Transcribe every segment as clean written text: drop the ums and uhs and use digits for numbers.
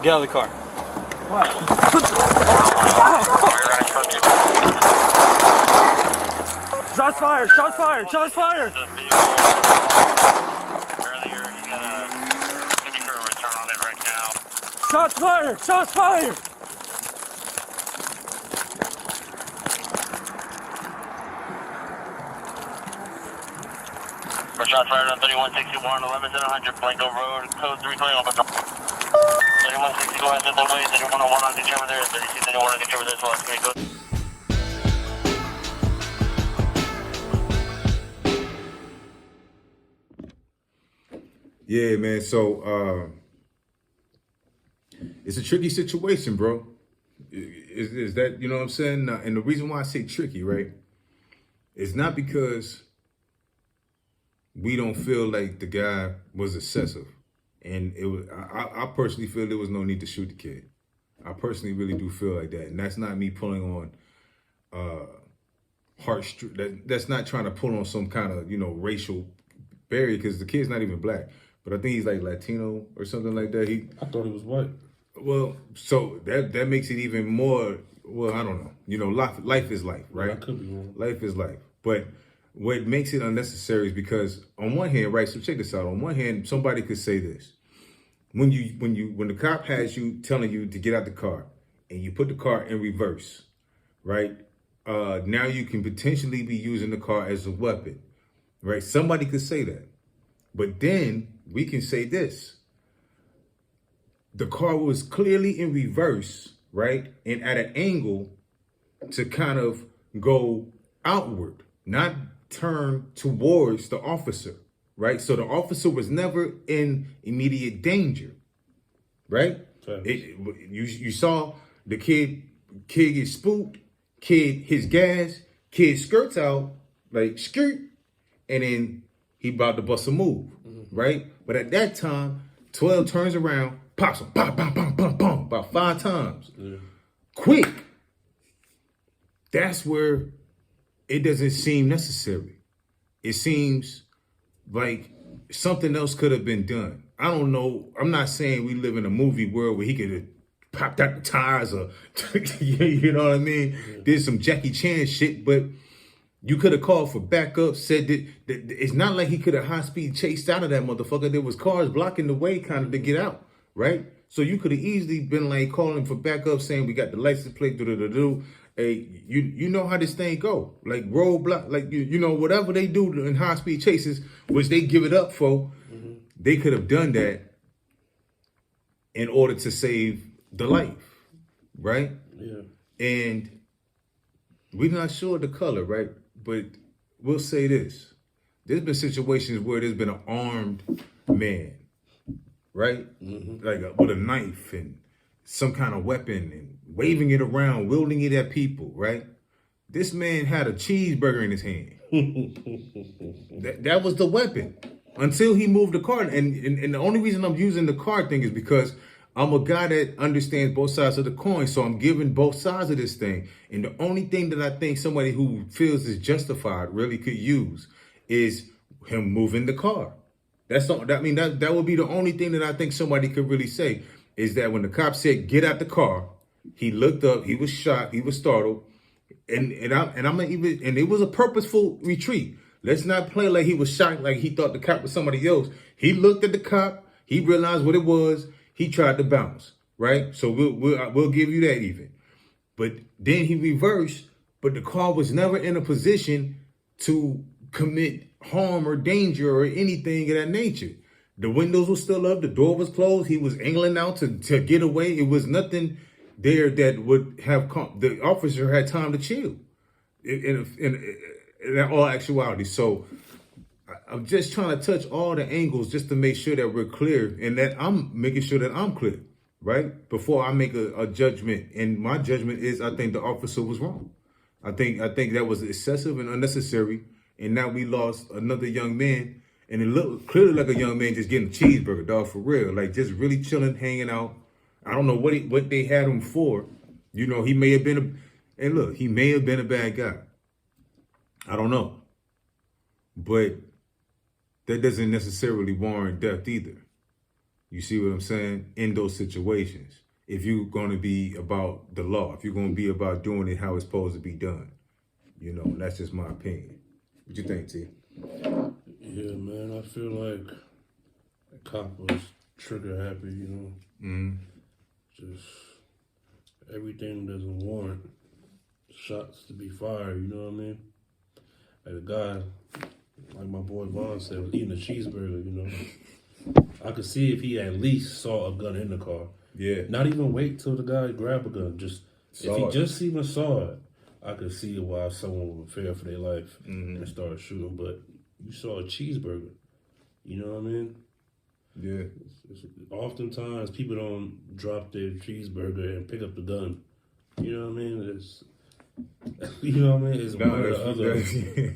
Get out of the car. Shots fired! Shots fired! Shots fired! Earlier, you got a 50 for a return on it right now. Shots fired! Shots fired! For shots fired on 3161, 11 to 100, Blanco Road, code 320, 3160, go ahead, the way, 3101 on the over there, 3231 on the over there, so let's go. Yeah, man. So it's a tricky situation, bro. Is that, you know what I'm saying? And the reason why I say tricky, right, is not because we don't feel like the guy was excessive. And it was, I personally feel there was no need to shoot the kid. I personally really do feel like that. And that's not me pulling on that's not trying to pull on some kind of, racial barrier, because the kid's not even black. But I think he's like Latino or something like that. I thought he was white. Well, so that makes it even more, well, I don't know. Life is life, right? I could be wrong. Life is life. But what makes it unnecessary is because on one hand, right, so check this out. On one hand, somebody could say this. When the cop has you telling you to get out the car and you put the car in reverse, right? Now you can potentially be using the car as a weapon, right? Somebody could say that. But then we can say this. The car was clearly in reverse, right? And at an angle to kind of go outward, not turn towards the officer, right? So the officer was never in immediate danger, right? You saw the kid get spooked, kid his gas, kid skirts out, like skirt, and then he about to bust a move, right? But at that time, 12 turns around, pops him, bam, bam, bam, bam, bam, about 5 times. Yeah. Quick. That's where it doesn't seem necessary. It seems like something else could have been done. I don't know. I'm not saying we live in a movie world where he could have popped out the tires or, you know what I mean? Yeah. Did some Jackie Chan shit, but you could have called for backup, said that it's not like he could have high speed chased out of that motherfucker. There was cars blocking the way kind of to get out, right? So you could have easily been like calling for backup, saying we got the license plate, do. Hey, you know how this thing go. Like roadblock, like, whatever they do in high speed chases, which they give it up for, they could have done that in order to save the life, right? Yeah. And we're not sure the color, right? But we'll say this. There's been situations where there's been an armed man, right? Like with a knife and some kind of weapon and waving it around, wielding it at people, right? This man had a cheeseburger in his hand. that was the weapon until he moved the car. And the only reason I'm using the car thing is because I'm a guy that understands both sides of the coin. So I'm giving both sides of this thing. And the only thing that I think somebody who feels is justified really could use is him moving the car. That would be the only thing that I think somebody could really say, is that when the cop said, get out the car, he looked up, he was shocked, he was startled. And it was a purposeful retreat. Let's not play like he was shocked, like he thought the cop was somebody else. He looked at the cop, he realized what it was, he tried to bounce, right? So we'll give you that even. But then he reversed, but the car was never in a position to commit harm or danger or anything of that nature. The windows were still up, the door was closed, he was angling out to get away. It was nothing there that would have the officer had time to chill in all actuality. So I'm just trying to touch all the angles just to make sure that we're clear and that I'm making sure that I'm clear, right? Before I make a judgment. And my judgment is I think the officer was wrong. I think that was excessive and unnecessary. And now we lost another young man. And it looked clearly like a young man just getting a cheeseburger, dog, for real. Like just really chilling, hanging out. I don't know what they had him for. He may have been he may have been a bad guy. I don't know. But that doesn't necessarily warrant death either. You see what I'm saying? In those situations, if you're going to be about the law, if you're going to be about doing it how it's supposed to be done, you know, that's just my opinion. What you think, T? Yeah, man, I feel like the cop was trigger happy, you know. Just everything doesn't warrant shots to be fired, you know what I mean? Like a guy, like my boy Vaughn said, was eating a cheeseburger, you know. I could see if he at least saw a gun in the car. Yeah. Not even wait till the guy grab a gun. Just Saw if he it. just even saw it, I could see why someone would fear for their life and start shooting. But you saw a cheeseburger, you know what I mean? Yeah. Oftentimes people don't drop their cheeseburger and pick up the gun. You know what I mean? It's you know what I mean? It's one or the other.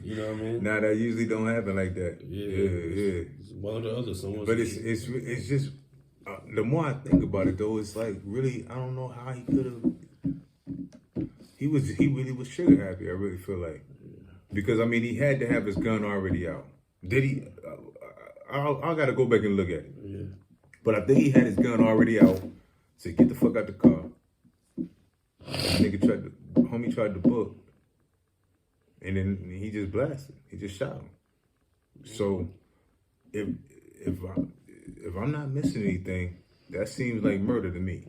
You know what I mean? Nah, that usually don't happen like that. Yeah. It's one or the other. Someone's But it's just the more I think about it though, it's like really I don't know how he could have. He really was trigger happy. I really feel like because I mean he had to have his gun already out. Did he? I gotta go back and look at it. Yeah. But I think he had his gun already out. Said get the fuck out the car. Homie tried to book, and then he just blasted. He just shot him. So if I'm not missing anything, that seems like murder to me.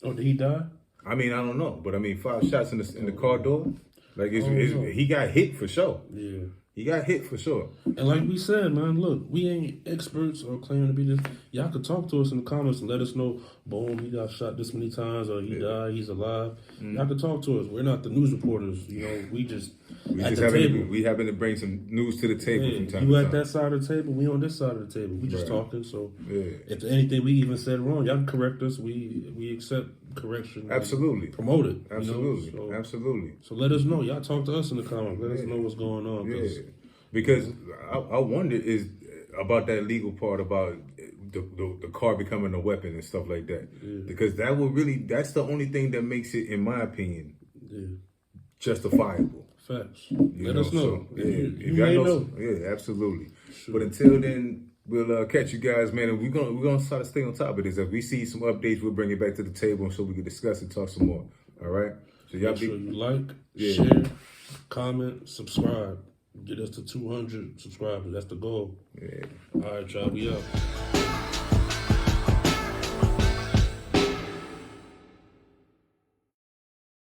Oh, did he die? I mean, I don't know, but I mean, 5 shots in the car door. Like he got hit for sure. Yeah. He got hit for sure. And like we said, man, look, we ain't experts or claiming to be this. Y'all could talk to us in the comments and let us know, boom, he got shot this many times, or he died, he's alive. Y'all could talk to us. We're not the news reporters, you know. We just at the table. We happen to bring some news to the table from time you to at time. that side of the table, we on this side of the table. We just Right. talking. So Yeah. if anything we even said wrong, y'all can correct us. We accept correction. Absolutely. Promote it. Absolutely. You know? Absolutely. So let us know. Y'all talk to us in the comments. Let us know what's going on. Yeah. Because I wonder is about that legal part about the car becoming a weapon and stuff like that. Yeah. Because that's the only thing that makes it, in my opinion, Yeah. justifiable. Facts. You Let us know. So, You y'all may know. Yeah, absolutely. Sure. But until then, we'll catch you guys, man. And we're gonna try to stay on top of this. If we see some updates, we'll bring it back to the table so we can discuss and talk some more. All right. So y'all Make sure you like, Yeah. share, comment, subscribe. Get us to 200 subscribers. That's the goal. Yeah. All right, y'all. We up.